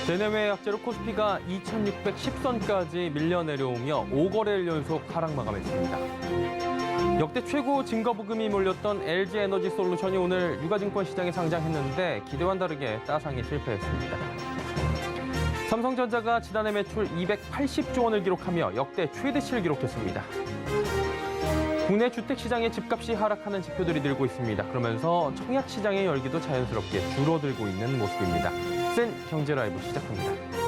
대내외 약재로 코스피가 2610선까지 밀려 내려오며 5거래일 연속 하락 마감했습니다. 역대 최고 증거부금이 몰렸던 LG에너지솔루션이 오늘 유가증권 시장에 상장했는데 기대와는 다르게 따상에 실패했습니다. 삼성전자가 지난해 매출 280조 원을 기록하며 역대 최대치를 기록했습니다. 국내 주택시장의 집값이 하락하는 지표들이 늘고 있습니다. 그러면서 청약시장의 열기도 자연스럽게 줄어들고 있는 모습입니다. 센 경제라이브 시작합니다.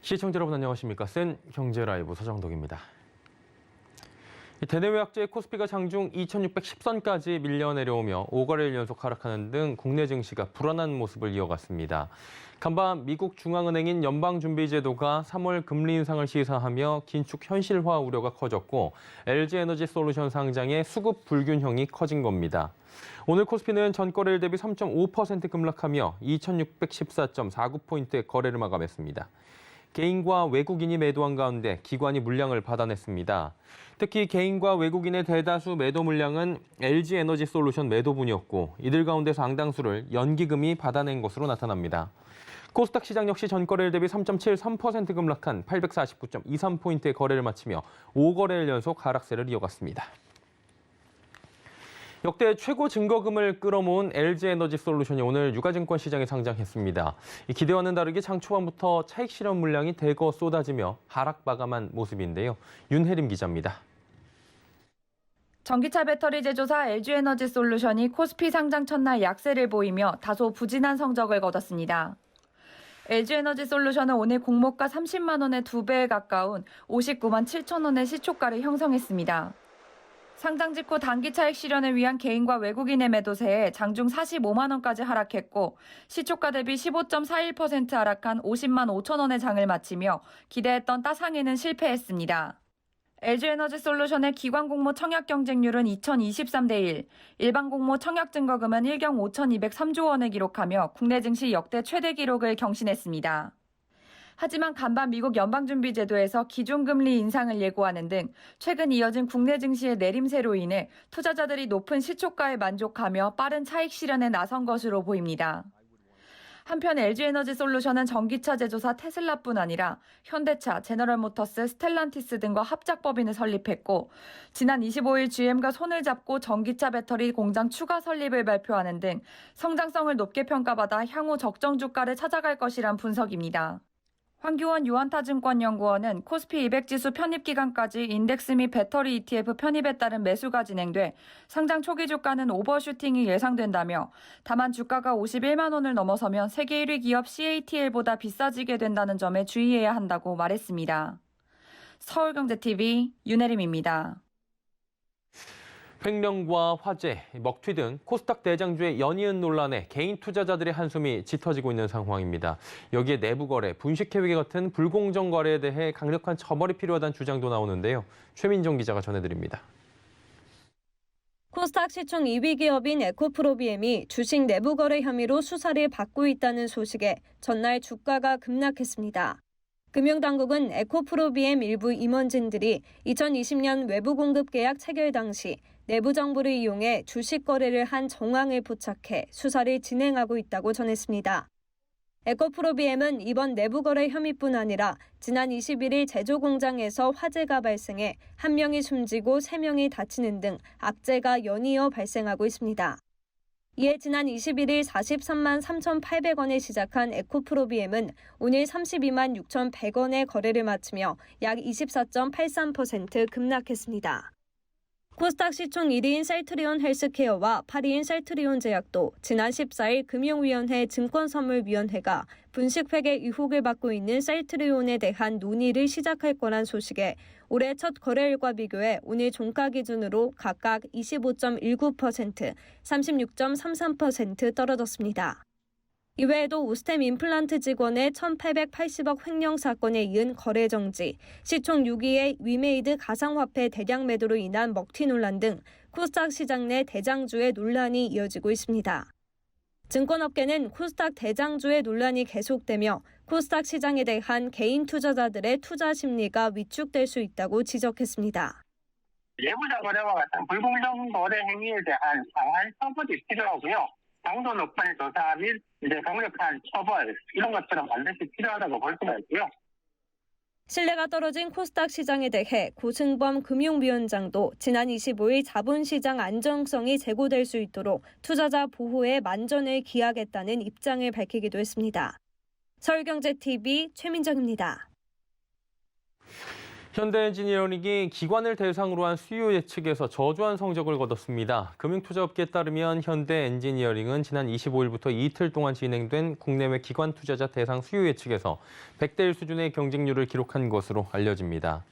시청자 여러분 안녕하십니까? 센 경제라이브 서정덕입니다. 대내외 약재 코스피가 장중 2610선까지 밀려 내려오며 5거래일 연속 하락하는 등 국내 증시가 불안한 모습을 이어갔습니다. 간밤 미국 중앙은행인 연방준비제도가 3월 금리 인상을 시사하며 긴축 현실화 우려가 커졌고 LG에너지솔루션 상장의 수급 불균형이 커진 겁니다. 오늘 코스피는 전거래일 대비 3.5% 급락하며 2614.49포인트의 거래를 마감했습니다. 개인과 외국인이 매도한 가운데 기관이 물량을 받아냈습니다. 특히 개인과 외국인의 대다수 매도 물량은 LG에너지솔루션 매도분이었고 이들 가운데 상당수를 연기금이 받아낸 것으로 나타납니다. 코스닥 시장 역시 전거래일 대비 3.73% 급락한 849.23포인트의 거래를 마치며 5거래일 연속 하락세를 이어갔습니다. 역대 최고 증거금을 끌어모은 LG에너지솔루션이 오늘 유가증권 시장에 상장했습니다. 기대와는 다르게 장 초반부터 차익 실현 물량이 대거 쏟아지며 하락 마감한 모습인데요. 윤혜림 기자입니다. 전기차 배터리 제조사 LG에너지솔루션이 코스피 상장 첫날 약세를 보이며 다소 부진한 성적을 거뒀습니다. LG에너지솔루션은 오늘 공모가 30만 원의 2배에 가까운 59만 7천 원의 시초가를 형성했습니다. 상장 직후 단기 차익 실현을 위한 개인과 외국인의 매도세에 장중 45만 원까지 하락했고 시초가 대비 15.41% 하락한 50만 5천 원의 장을 마치며 기대했던 따상에는 실패했습니다. LG에너지솔루션의 기관 공모 청약 경쟁률은 2023대 1, 일반 공모 청약 증거금은 1경 5,203조 원을 기록하며 국내 증시 역대 최대 기록을 경신했습니다. 하지만 간밤 미국 연방준비제도에서 기준금리 인상을 예고하는 등 최근 이어진 국내 증시의 내림세로 인해 투자자들이 높은 시초가에 만족하며 빠른 차익 실현에 나선 것으로 보입니다. 한편 LG에너지솔루션은 전기차 제조사 테슬라뿐 아니라 현대차, 제너럴모터스, 스텔란티스 등과 합작법인을 설립했고 지난 25일 GM과 손을 잡고 전기차 배터리 공장 추가 설립을 발표하는 등 성장성을 높게 평가받아 향후 적정 주가를 찾아갈 것이란 분석입니다. 황교안 유한타증권연구원은 코스피 200지수 편입 기간까지 인덱스 및 배터리 ETF 편입에 따른 매수가 진행돼 상장 초기 주가는 오버슈팅이 예상된다며 다만 주가가 51만 원을 넘어서면 세계 1위 기업 CATL보다 비싸지게 된다는 점에 주의해야 한다고 말했습니다. 서울경제TV 윤혜림입니다. 횡령과 화재, 먹튀 등 코스닥 대장주의 연이은 논란에 개인 투자자들의 한숨이 짙어지고 있는 상황입니다. 여기에 내부 거래, 분식 회계 같은 불공정 거래에 대해 강력한 처벌이 필요하다는 주장도 나오는데요. 최민정 기자가 전해드립니다. 코스닥 시총 2위 기업인 에코프로비엠이 주식 내부 거래 혐의로 수사를 받고 있다는 소식에 전날 주가가 급락했습니다. 금융당국은 에코프로비엠 일부 임원진들이 2020년 외부 공급 계약 체결 당시 내부 정보를 이용해 주식 거래를 한 정황을 포착해 수사를 진행하고 있다고 전했습니다. 에코프로비엠은 이번 내부 거래 혐의뿐 아니라 지난 21일 제조 공장에서 화재가 발생해 1명이 숨지고 3명이 다치는 등 악재가 연이어 발생하고 있습니다. 이에 지난 21일 43만 3,800원에 시작한 에코프로비엠은 오늘 32만 6,100원에 거래를 마치며 약 24.83% 급락했습니다. 코스닥 시총 1위인 셀트리온 헬스케어와 8위인 셀트리온 제약도 지난 14일 금융위원회 증권선물위원회가 분식회계 의혹을 받고 있는 셀트리온에 대한 논의를 시작할 거란 소식에 올해 첫 거래일과 비교해 오늘 종가 기준으로 각각 25.19%, 36.33% 떨어졌습니다. 이외에도 오스템 임플란트 직원의 1,880억 횡령 사건에 이은 거래 정지, 시총 6위의 위메이드 가상화폐 대량 매도로 인한 먹튀 논란 등 코스닥 시장 내 대장주의 논란이 이어지고 있습니다. 증권업계는 코스닥 대장주의 논란이 계속되며 코스닥 시장에 대한 개인 투자자들의 투자 심리가 위축될 수 있다고 지적했습니다. 예부자 거래와 같은 불공정 거래 행위에 대한 강한 처벌이 필요하고요. 강도 높은 조사 및 강력한 처벌 이런 것들은 반드시 필요하다고 볼 수가 있고요. 신뢰가 떨어진 코스닥 시장에 대해 고승범 금융위원장도 지난 25일 자본시장 안정성이 제고될 수 있도록 투자자 보호에 만전을 기하겠다는 입장을 밝히기도 했습니다. 서울경제TV 최민정입니다. 현대엔지니어링이 기관을 대상으로 한 수요 예측에서 저조한 성적을 거뒀습니다. 금융투자업계에 따르면 현대엔지니어링은 지난 25일부터 이틀 동안 진행된 국내외 기관 투자자 대상 수요 예측에서 100대 1 수준의 경쟁률을 기록한 것으로 알려집니다.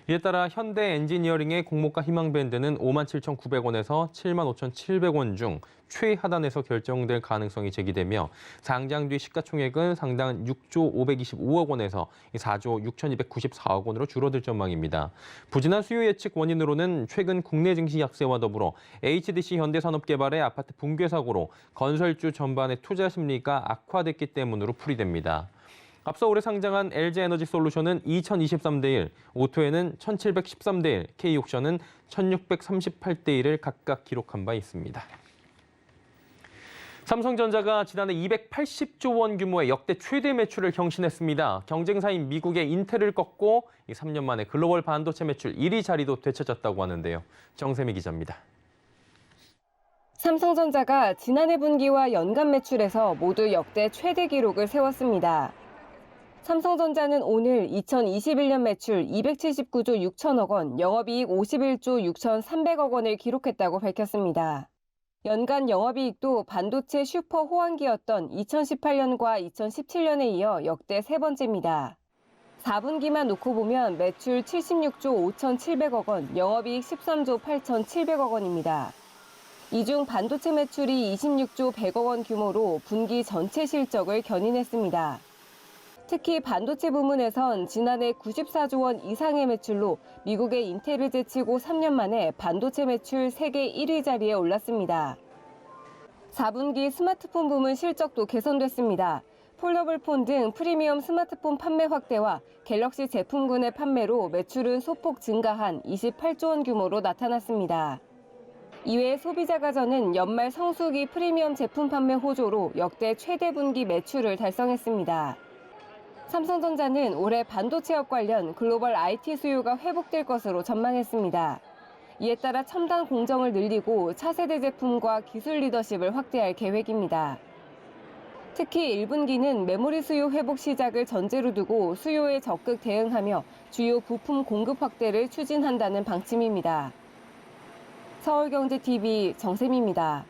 이에 따라 현대엔지니어링의 공모가 희망밴드는 57,900원에서 75,700원 중 최하단에서 결정될 가능성이 제기되며 상장 뒤 시가총액은 상당 6조 525억 원에서 4조 6,294억 원으로 줄어들 전망입니다. 부진한 수요 예측 원인으로는 최근 국내 증시 약세와 더불어 HDC 현대산업개발의 아파트 붕괴 사고로 건설주 전반의 투자 심리가 악화됐기 때문으로 풀이됩니다. 앞서 올해 상장한 LG에너지솔루션은 2,023대 1, 오토에는 1,713대 1, K옥션은 1,638대 1을 각각 기록한 바 있습니다. 삼성전자가 지난해 280조 원 규모의 역대 최대 매출을 경신했습니다. 경쟁사인 미국의 인텔을 꺾고 3년 만에 글로벌 반도체 매출 1위 자리도 되찾았다고 하는데요. 정세미 기자입니다. 삼성전자가 지난해 분기와 연간 매출에서 모두 역대 최대 기록을 세웠습니다. 삼성전자는 오늘 2021년 매출 279조 6천억 원, 영업이익 51조 6,300억 원을 기록했다고 밝혔습니다. 연간 영업이익도 반도체 슈퍼 호황기였던 2018년과 2017년에 이어 역대 세 번째입니다. 4분기만 놓고 보면 매출 76조 5,700억 원, 영업이익 13조 8,700억 원입니다. 이 중 반도체 매출이 26조 100억 원 규모로 분기 전체 실적을 견인했습니다. 특히 반도체 부문에선 지난해 94조 원 이상의 매출로 미국의 인텔을 제치고 3년 만에 반도체 매출 세계 1위 자리에 올랐습니다. 4분기 스마트폰 부문 실적도 개선됐습니다. 폴더블폰 등 프리미엄 스마트폰 판매 확대와 갤럭시 제품군의 판매로 매출은 소폭 증가한 28조 원 규모로 나타났습니다. 이외에 소비자가전은 연말 성수기 프리미엄 제품 판매 호조로 역대 최대 분기 매출을 달성했습니다. 삼성전자는 올해 반도체업 관련 글로벌 IT 수요가 회복될 것으로 전망했습니다. 이에 따라 첨단 공정을 늘리고 차세대 제품과 기술 리더십을 확대할 계획입니다. 특히 1분기는 메모리 수요 회복 시작을 전제로 두고 수요에 적극 대응하며 주요 부품 공급 확대를 추진한다는 방침입니다. 서울경제TV 정세미입니다.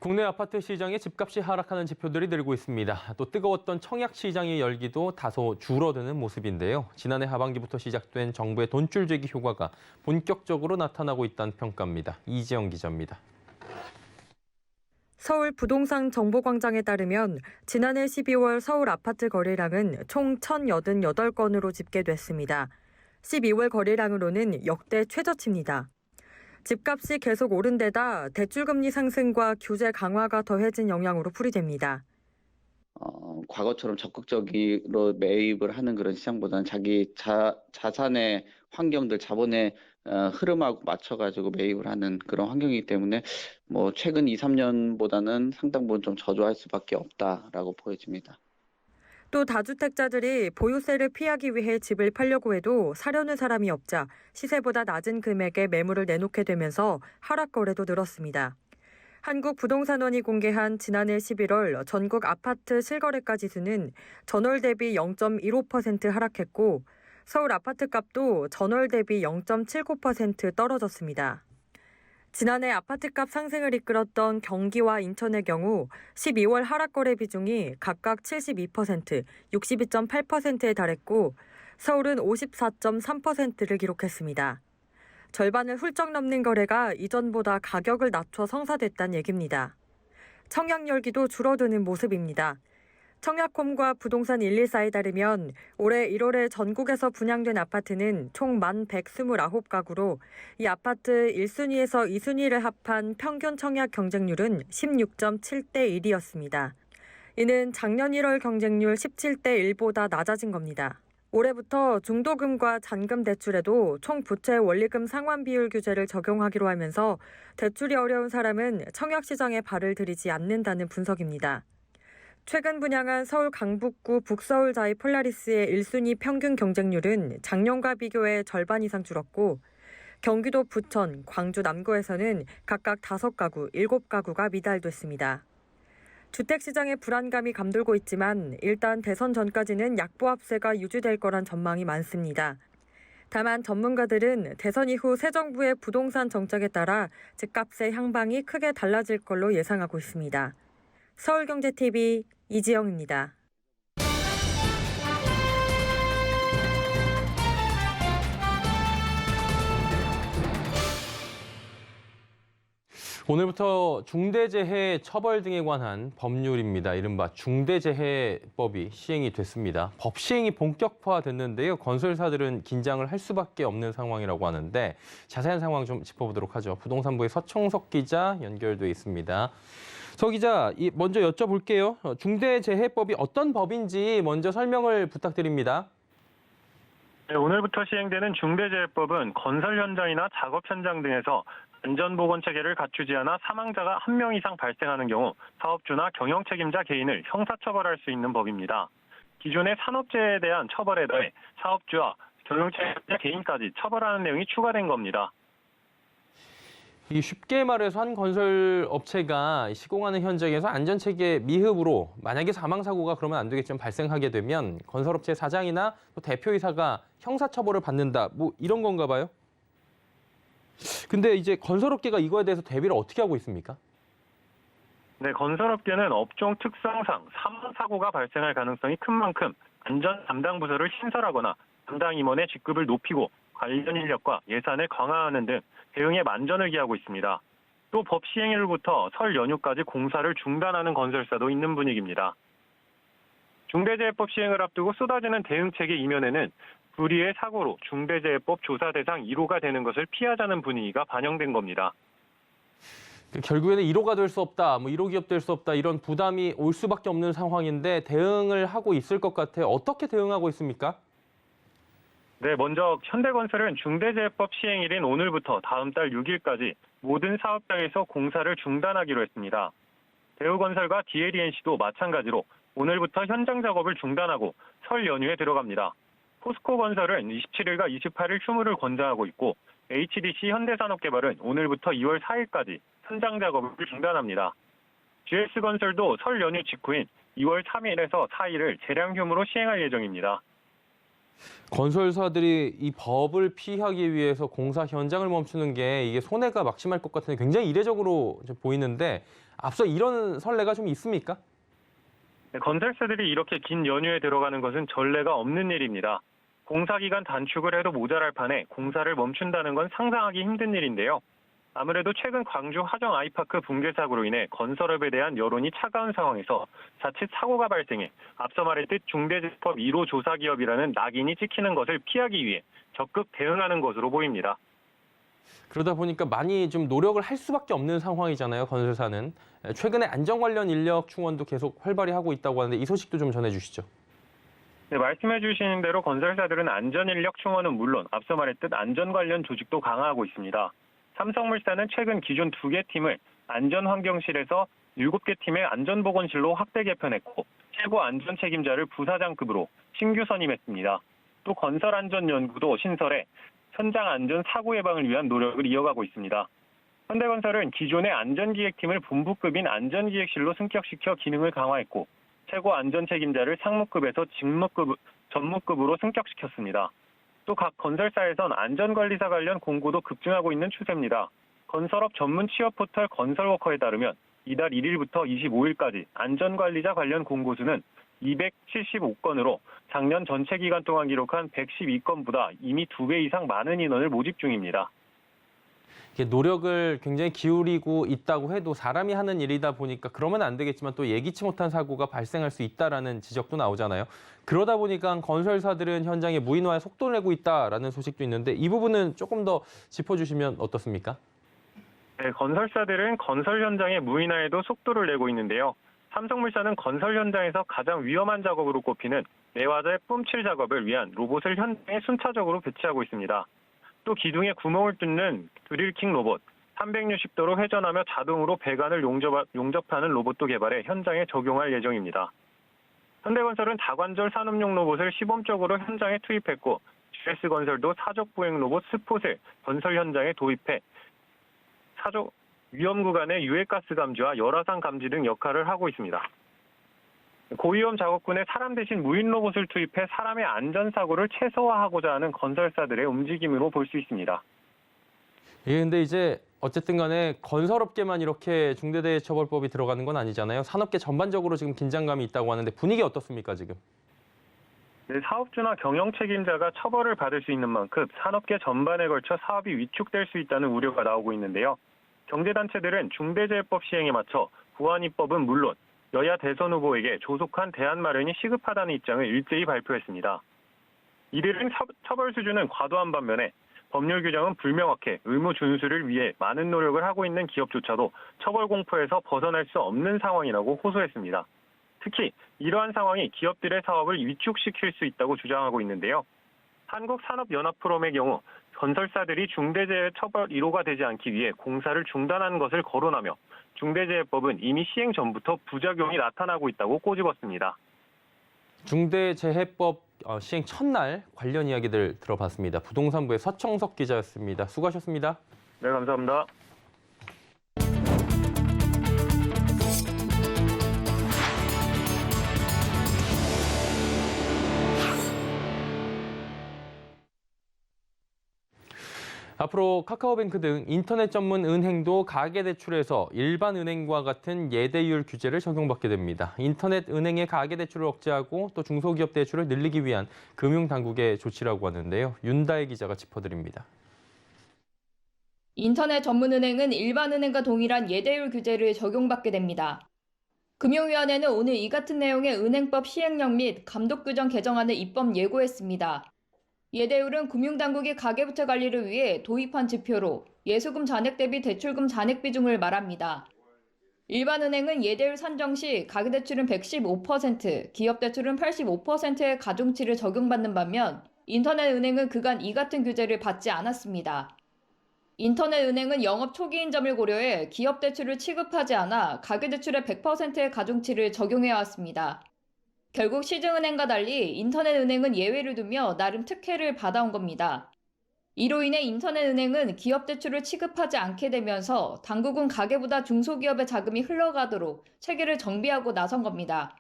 국내 아파트 시장의 집값이 하락하는 지표들이 늘고 있습니다. 또 뜨거웠던 청약 시장의 열기도 다소 줄어드는 모습인데요. 지난해 하반기부터 시작된 정부의 돈줄 제기 효과가 본격적으로 나타나고 있다는 평가입니다. 이지영 기자입니다. 서울 부동산 정보광장에 따르면 지난해 12월 서울 아파트 거래량은 총 1,088건으로 집계됐습니다. 12월 거래량으로는 역대 최저치입니다. 집값이 계속 오른 데다 대출금리 상승과 규제 강화가 더해진 영향으로 풀이됩니다. 과거처럼 적극적으로 매입을 하는 그런 시장보다는 자기 자산의 환경들, 자본의 흐름하고 맞춰가지고 매입을 하는 그런 환경이기 때문에 최근 2, 3년보다는 상당 부분 좀 저조할 수밖에 없다라고 보여집니다. 또 다주택자들이 보유세를 피하기 위해 집을 팔려고 해도 사려는 사람이 없자 시세보다 낮은 금액에 매물을 내놓게 되면서 하락 거래도 늘었습니다. 한국부동산원이 공개한 지난해 11월 전국 아파트 실거래가 지수는 전월 대비 0.15% 하락했고 서울 아파트값도 전월 대비 0.79% 떨어졌습니다. 지난해 아파트값 상승을 이끌었던 경기와 인천의 경우 12월 하락거래 비중이 각각 72%, 62.8%에 달했고 서울은 54.3%를 기록했습니다. 절반을 훌쩍 넘는 거래가 이전보다 가격을 낮춰 성사됐다는 얘기입니다. 청약 열기도 줄어드는 모습입니다. 청약홈과 부동산 114에 따르면 올해 1월에 전국에서 분양된 아파트는 총 1,129가구로 이 아파트 1순위에서 2순위를 합한 평균 청약 경쟁률은 16.7대 1이었습니다. 이는 작년 1월 경쟁률 17대 1보다 낮아진 겁니다. 올해부터 중도금과 잔금 대출에도 총 부채 원리금 상환 비율 규제를 적용하기로 하면서 대출이 어려운 사람은 청약 시장에 발을 들이지 않는다는 분석입니다. 최근 분양한 서울 강북구 북서울자이 폴라리스의 1순위 평균 경쟁률은 작년과 비교해 절반 이상 줄었고 경기도 부천, 광주 남구에서는 각각 5가구, 7가구가 미달됐습니다. 주택시장의 불안감이 감돌고 있지만 일단 대선 전까지는 약보합세가 유지될 거란 전망이 많습니다. 다만 전문가들은 대선 이후 새 정부의 부동산 정책에 따라 집값의 향방이 크게 달라질 걸로 예상하고 있습니다. 서울경제TV 이지영입니다. 오늘부터 중대재해 처벌 등에 관한 법률입니다. 이른바 중대재해법이 시행이 됐습니다. 법 시행이 본격화됐는데요. 건설사들은 긴장을 할 수밖에 없는 상황이라고 하는데 자세한 상황 좀 짚어보도록 하죠. 부동산부의 서청석 기자 연결돼 있습니다. 서 기자, 먼저 여쭤볼게요. 중대재해법이 어떤 법인지 먼저 설명을 부탁드립니다. 네, 오늘부터 시행되는 중대재해법은 건설 현장이나 작업 현장 등에서 안전보건 체계를 갖추지 않아 사망자가 1명 이상 발생하는 경우 사업주나 경영 책임자 개인을 형사처벌할 수 있는 법입니다. 기존의 산업재해에 대한 처벌에 더해 사업주와 경영 책임자 개인까지 처벌하는 내용이 추가된 겁니다. 쉽게 말해서 한 건설업체가 시공하는 현장에서 안전체계 미흡으로 만약에 사망사고가 그러면 안 되겠지만 발생하게 되면 건설업체 사장이나 또 대표이사가 형사처벌을 받는다. 뭐 이런 건가 봐요? 근데 이제 건설업계가 이거에 대해서 대비를 어떻게 하고 있습니까? 네, 건설업계는 업종 특성상 사망사고가 발생할 가능성이 큰 만큼 안전 담당 부서를 신설하거나 담당 임원의 직급을 높이고 관련 인력과 예산을 강화하는 등 대응에 만전을 기하고 있습니다. 또 법 시행일부터 설 연휴까지 공사를 중단하는 건설사도 있는 분위기입니다. 중대재해법 시행을 앞두고 쏟아지는 대응책의 이면에는 불의의 사고로 중대재해법 조사 대상 1호가 되는 것을 피하자는 분위기가 반영된 겁니다. 결국에는 1호가 될 수 없다, 1호 기업 될 수 없다 이런 부담이 올 수밖에 없는 상황인데 대응을 하고 있을 것 같아요. 어떻게 대응하고 있습니까? 네, 먼저 현대건설은 중대재해법 시행일인 오늘부터 다음 달 6일까지 모든 사업장에서 공사를 중단하기로 했습니다. 대우건설과 DLENC도 마찬가지로 오늘부터 현장 작업을 중단하고 설 연휴에 들어갑니다. 포스코건설은 27일과 28일 휴무를 권장하고 있고 HDC 현대산업개발은 오늘부터 2월 4일까지 현장 작업을 중단합니다. GS건설도 설 연휴 직후인 2월 3일에서 4일을 재량 휴무로 시행할 예정입니다. 건설사들이 이 법을 피하기 위해서 공사 현장을 멈추는 게 이게 손해가 막심할 것 같은데 굉장히 이례적으로 보이는데 앞서 이런 선례가 좀 있습니까? 네, 건설사들이 이렇게 긴 연휴에 들어가는 것은 전례가 없는 일입니다. 공사기간 단축을 해도 모자랄 판에 공사를 멈춘다는 건 상상하기 힘든 일인데요. 아무래도 최근 광주 화정 아이파크 붕괴 사고로 인해 건설업에 대한 여론이 차가운 상황에서 자칫 사고가 발생해 앞서 말했듯 중대재해법 1호 조사기업이라는 낙인이 찍히는 것을 피하기 위해 적극 대응하는 것으로 보입니다. 그러다 보니까 많이 좀 노력을 할 수밖에 없는 상황이잖아요, 건설사는. 최근에 안전 관련 인력 충원도 계속 활발히 하고 있다고 하는데 이 소식도 좀 전해주시죠. 네, 말씀해 주시는 대로 건설사들은 안전 인력 충원은 물론 앞서 말했듯 안전 관련 조직도 강화하고 있습니다. 삼성물산은 최근 기존 2개 팀을 안전환경실에서 7개 팀의 안전보건실로 확대 개편했고 최고 안전 책임자를 부사장급으로 신규 선임했습니다. 또 건설안전연구도 신설해 현장 안전 사고 예방을 위한 노력을 이어가고 있습니다. 현대건설은 기존의 안전기획팀을 본부급인 안전기획실로 승격시켜 기능을 강화했고 최고 안전책임자를 상무급에서 전무급으로 승격시켰습니다. 또 각 건설사에선 안전관리사 관련 공고도 급증하고 있는 추세입니다. 건설업 전문 취업 포털 건설워커에 따르면 이달 1일부터 25일까지 안전관리자 관련 공고수는 275건으로 작년 전체 기간 동안 기록한 112건보다 이미 2배 이상 많은 인원을 모집 중입니다. 노력을 굉장히 기울이고 있다고 해도 사람이 하는 일이다 보니까 그러면 안 되겠지만 또 예기치 못한 사고가 발생할 수 있다라는 지적도 나오잖아요. 그러다 보니까 건설사들은 현장에 무인화에 속도를 내고 있다라는 소식도 있는데 이 부분은 조금 더 짚어주시면 어떻습니까? 네, 건설사들은 건설 현장의 무인화에도 속도를 내고 있는데요. 삼성물산은 건설 현장에서 가장 위험한 작업으로 꼽히는 내화재 뿜칠 작업을 위한 로봇을 현장에 순차적으로 배치하고 있습니다. 또 기둥에 구멍을 뚫는 드릴킹 로봇, 360도로 회전하며 자동으로 배관을 용접하는 로봇도 개발해 현장에 적용할 예정입니다. 현대건설은 다관절 산업용 로봇을 시범적으로 현장에 투입했고 GS건설도 사적 보행 로봇 스폿을 건설 현장에 도입해 위험 구간의 유해가스 감지와 열화상 감지 등 역할을 하고 있습니다. 고위험 작업군에 사람 대신 무인 로봇을 투입해 사람의 안전사고를 최소화하고자 하는 건설사들의 움직임으로 볼 수 있습니다. 예, 근데 이제 어쨌든 간에 건설업계만 이렇게 중대재해처벌법이 들어가는 건 아니잖아요. 산업계 전반적으로 지금 긴장감이 있다고 하는데 분위기 어떻습니까, 지금? 네, 사업주나 경영 책임자가 처벌을 받을 수 있는 만큼 산업계 전반에 걸쳐 사업이 위축될 수 있다는 우려가 나오고 있는데요. 경제단체들은 중대재해법 시행에 맞춰 보안입법은 물론 여야 대선 후보에게 조속한 대안 마련이 시급하다는 입장을 일제히 발표했습니다. 이들은 처벌 수준은 과도한 반면에 법률 규정은 불명확해 의무 준수를 위해 많은 노력을 하고 있는 기업조차도 처벌 공포에서 벗어날 수 없는 상황이라고 호소했습니다. 특히 이러한 상황이 기업들의 사업을 위축시킬 수 있다고 주장하고 있는데요. 한국산업연합포럼의 경우 건설사들이 중대재해 처벌 1호가 되지 않기 위해 공사를 중단한 것을 거론하며 중대재해법은 이미 시행 전부터 부작용이 나타나고 있다고 꼬집었습니다. 중대재해법 시행 첫날 관련 이야기들 들어봤습니다. 부동산부의 서청석 기자였습니다. 수고하셨습니다. 네, 감사합니다. 앞으로 카카오뱅크 등 인터넷 전문 은행도 가계대출에서 일반 은행과 같은 예대율 규제를 적용받게 됩니다. 인터넷 은행의 가계대출을 억제하고 또 중소기업 대출을 늘리기 위한 금융당국의 조치라고 하는데요. 윤다혜 기자가 짚어드립니다. 인터넷 전문은행은 일반은행과 동일한 예대율 규제를 적용받게 됩니다. 금융위원회는 오늘 이 같은 내용의 은행법 시행령 및 감독규정 개정안을 입법 예고했습니다. 예대율은 금융당국이 가계부채 관리를 위해 도입한 지표로 예수금 잔액 대비 대출금 잔액 비중을 말합니다. 일반은행은 예대율 산정 시 가계대출은 115%, 기업대출은 85%의 가중치를 적용받는 반면 인터넷은행은 그간 이 같은 규제를 받지 않았습니다. 인터넷은행은 영업 초기인 점을 고려해 기업대출을 취급하지 않아 가계대출의 100%의 가중치를 적용해왔습니다. 결국 시중은행과 달리 인터넷은행은 예외를 두며 나름 특혜를 받아온 겁니다. 이로 인해 인터넷은행은 기업대출을 취급하지 않게 되면서 당국은 가계보다 중소기업의 자금이 흘러가도록 체계를 정비하고 나선 겁니다.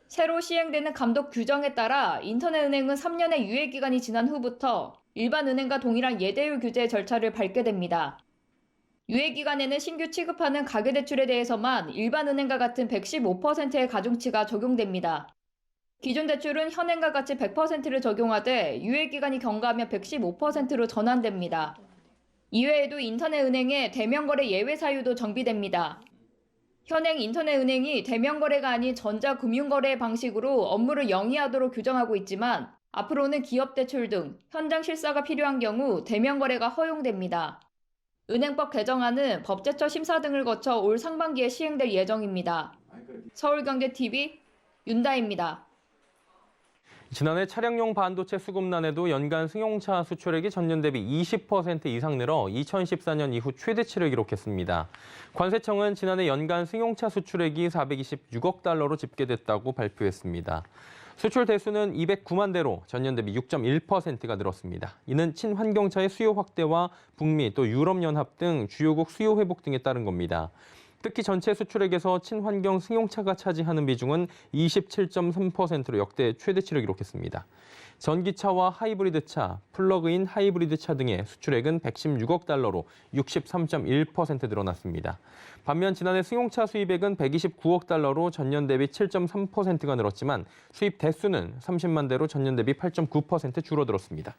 새로 시행되는 감독 규정에 따라 인터넷은행은 3년의 유예기간이 지난 후부터 일반은행과 동일한 예대율 규제 절차를 밟게 됩니다. 유예기간에는 신규 취급하는 가계대출에 대해서만 일반은행과 같은 115%의 가중치가 적용됩니다. 기존 대출은 현행과 같이 100%를 적용하되 유예기간이 경과하면 115%로 전환됩니다. 이외에도 인터넷은행의 대면거래 예외 사유도 정비됩니다. 현행 인터넷은행이 대면거래가 아닌 전자금융거래 방식으로 업무를 영위하도록 규정하고 있지만 앞으로는 기업대출 등 현장 실사가 필요한 경우 대면거래가 허용됩니다. 은행법 개정안은 법제처 심사 등을 거쳐 올 상반기에 시행될 예정입니다. 서울경제TV 윤다혜입니다. 지난해 차량용 반도체 수급난에도 연간 승용차 수출액이 전년 대비 20% 이상 늘어 2014년 이후 최대치를 기록했습니다. 관세청은 지난해 연간 승용차 수출액이 426억 달러로 집계됐다고 발표했습니다. 수출 대수는 209만 대로 전년 대비 6.1%가 늘었습니다. 이는 친환경차의 수요 확대와 북미 또 유럽연합 등 주요국 수요 회복 등에 따른 겁니다. 특히 전체 수출액에서 친환경 승용차가 차지하는 비중은 27.3%로 역대 최대치를 기록했습니다. 전기차와 하이브리드차, 플러그인 하이브리드차 등의 수출액은 116억 달러로 63.1% 늘어났습니다. 반면 지난해 승용차 수입액은 129억 달러로 전년 대비 7.3%가 늘었지만 수입 대수는 30만 대로 전년 대비 8.9% 줄어들었습니다.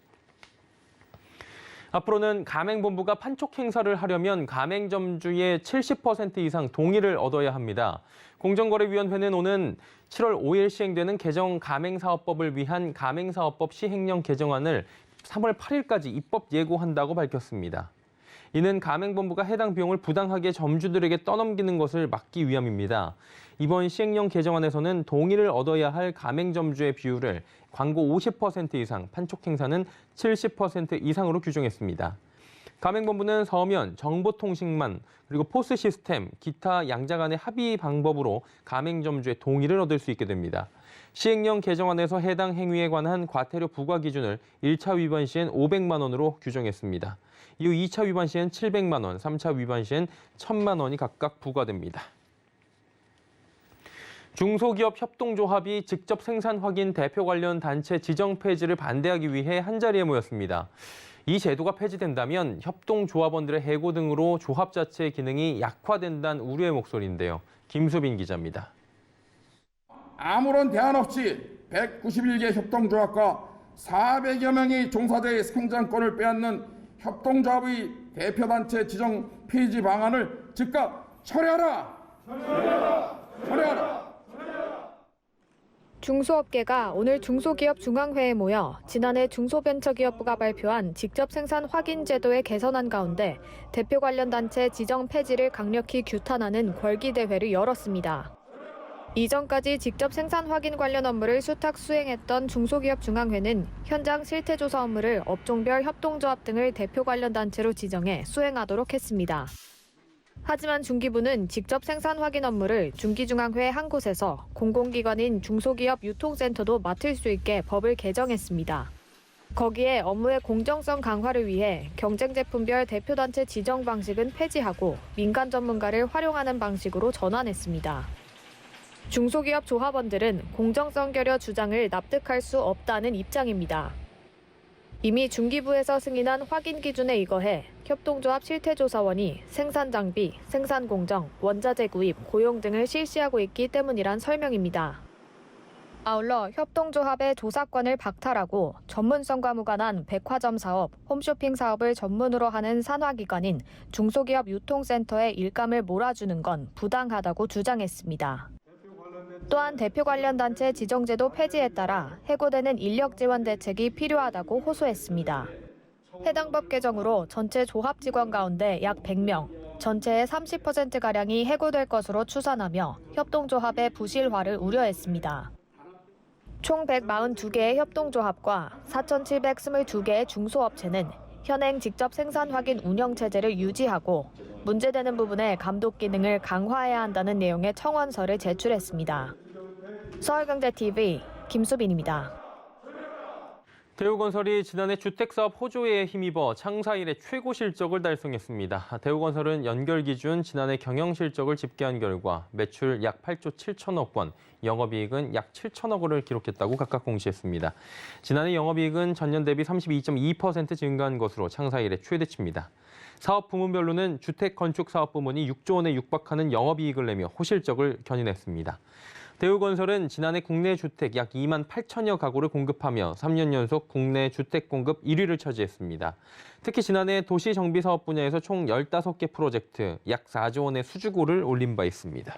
앞으로는 가맹본부가 판촉 행사를 하려면 가맹점주의 70% 이상 동의를 얻어야 합니다. 공정거래위원회는 오는 7월 5일 시행되는 개정 가맹사업법을 위한 가맹사업법 시행령 개정안을 3월 8일까지 입법 예고한다고 밝혔습니다. 이는 가맹본부가 해당 비용을 부당하게 점주들에게 떠넘기는 것을 막기 위함입니다. 이번 시행령 개정안에서는 동의를 얻어야 할 가맹점주의 비율을 광고 50% 이상, 판촉 행사는 70% 이상으로 규정했습니다. 가맹본부는 서면, 정보통신망, 그리고 포스 시스템, 기타 양자 간의 합의 방법으로 가맹점주의 동의를 얻을 수 있게 됩니다. 시행령 개정안에서 해당 행위에 관한 과태료 부과 기준을 1차 위반 시엔 500만 원으로 규정했습니다. 이후 2차 위반 시엔 700만 원, 3차 위반 시엔 1,000만 원이 각각 부과됩니다. 중소기업 협동조합이 직접 생산 확인 대표 관련 단체 지정 폐지를 반대하기 위해 한자리에 모였습니다. 이 제도가 폐지된다면 협동조합원들의 해고 등으로 조합 자체의 기능이 약화된다는 우려의 목소리인데요. 김수빈 기자입니다. 아무런 대안 없이 191개 협동조합과 400여 명의 종사자의 생존권을 빼앗는 협동조합의 대표단체 지정 폐지 방안을 즉각 철회하라! 철회하라! 중소업계가 오늘 중소기업 중앙회에 모여 지난해 중소벤처기업부가 발표한 직접 생산 확인 제도의 개선안 가운데 대표 관련 단체 지정 폐지를 강력히 규탄하는 궐기대회를 열었습니다. 이전까지 직접 생산 확인 관련 업무를 수탁 수행했던 중소기업 중앙회는 현장 실태조사 업무를 업종별 협동조합 등을 대표 관련 단체로 지정해 수행하도록 했습니다. 하지만 중기부는 직접 생산 확인 업무를 중기중앙회 한 곳에서 공공기관인 중소기업 유통센터도 맡을 수 있게 법을 개정했습니다. 거기에 업무의 공정성 강화를 위해 경쟁제품별 대표단체 지정 방식은 폐지하고 민간 전문가를 활용하는 방식으로 전환했습니다. 중소기업 조합원들은 공정성 결여 주장을 납득할 수 없다는 입장입니다. 이미 중기부에서 승인한 확인 기준에 의거해 협동조합 실태조사원이 생산 장비, 생산 공정, 원자재 구입, 고용 등을 실시하고 있기 때문이란 설명입니다. 아울러 협동조합의 조사권을 박탈하고 전문성과 무관한 백화점 사업, 홈쇼핑 사업을 전문으로 하는 산하기관인 중소기업 유통센터에 일감을 몰아주는 건 부당하다고 주장했습니다. 또한 대표 관련 단체 지정제도 폐지에 따라 해고되는 인력 지원 대책이 필요하다고 호소했습니다. 해당 법 개정으로 전체 조합 직원 가운데 약 100명, 전체의 30%가량이 해고될 것으로 추산하며 협동조합의 부실화를 우려했습니다. 총 142개의 협동조합과 4,722개의 중소업체는 현행 직접 생산 확인 운영 체제를 유지하고 문제되는 부분에 감독 기능을 강화해야 한다는 내용의 청원서를 제출했습니다. 서울경제TV 김수빈입니다. 대우건설이 지난해 주택사업 호조에 힘입어 창사 이래 최고 실적을 달성했습니다. 대우건설은 연결 기준 지난해 경영 실적을 집계한 결과 매출 약 8조 7천억 원, 영업이익은 약 7천억 원을 기록했다고 각각 공시했습니다. 지난해 영업이익은 전년 대비 32.2% 증가한 것으로 창사 이래 최대치입니다. 사업 부문별로는 주택 건축 사업 부문이 6조 원에 육박하는 영업이익을 내며 호실적을 견인했습니다. 대우건설은 지난해 국내 주택 약 2만 8천여 가구를 공급하며 3년 연속 국내 주택 공급 1위를 차지했습니다. 특히 지난해 도시정비사업 분야에서 총 15개 프로젝트 약 4조 원의 수주고를 올린 바 있습니다.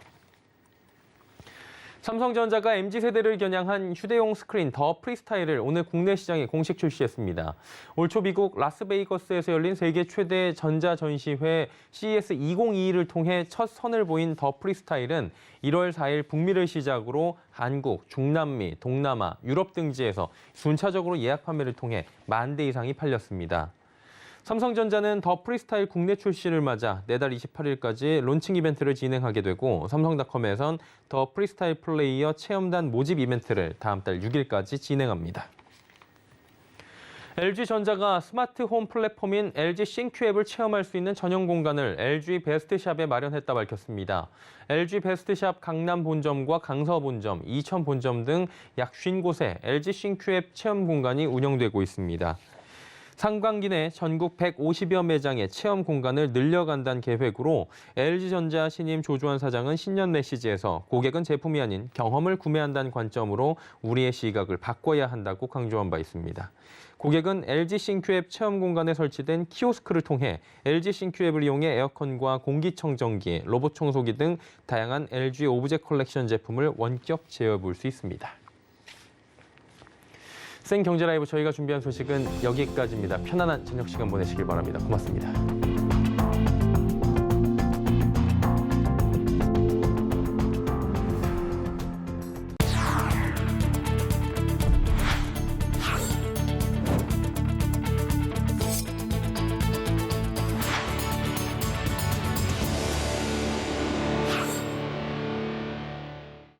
삼성전자가 MZ세대를 겨냥한 휴대용 스크린 더 프리스타일을 오늘 국내 시장에 공식 출시했습니다. 올 초 미국 라스베이거스에서 열린 세계 최대 전자전시회 CES 2022를 통해 첫 선을 보인 더 프리스타일은 1월 4일 북미를 시작으로 한국, 중남미, 동남아, 유럽 등지에서 순차적으로 예약 판매를 통해 10,000대 이상이 팔렸습니다. 삼성전자는 더 프리스타일 국내 출시를 맞아 내달 28일까지 론칭 이벤트를 진행하게 되고 삼성닷컴에선 더 프리스타일 플레이어 체험단 모집 이벤트를 다음 달 6일까지 진행합니다. LG전자가 스마트홈 플랫폼인 LG 싱큐 앱을 체험할 수 있는 전용 공간을 LG 베스트샵에 마련했다 밝혔습니다. LG 베스트샵 강남 본점과 강서 본점, 이천 본점 등 약 50곳에 LG 싱큐 앱 체험 공간이 운영되고 있습니다. 상반기 내 전국 150여 매장의 체험 공간을 늘려간다는 계획으로 LG전자 신임 조주환 사장은 신년 메시지에서 고객은 제품이 아닌 경험을 구매한다는 관점으로 우리의 시각을 바꿔야 한다고 강조한 바 있습니다. 고객은 LG 싱큐앱 체험 공간에 설치된 키오스크를 통해 LG 싱큐앱을 이용해 에어컨과 공기청정기, 로봇 청소기 등 다양한 LG 오브젝 컬렉션 제품을 원격 제어해볼 수 있습니다. 생경제라이브 저희가 준비한 소식은 여기까지입니다. 편안한 저녁 시간 보내시길 바랍니다. 고맙습니다.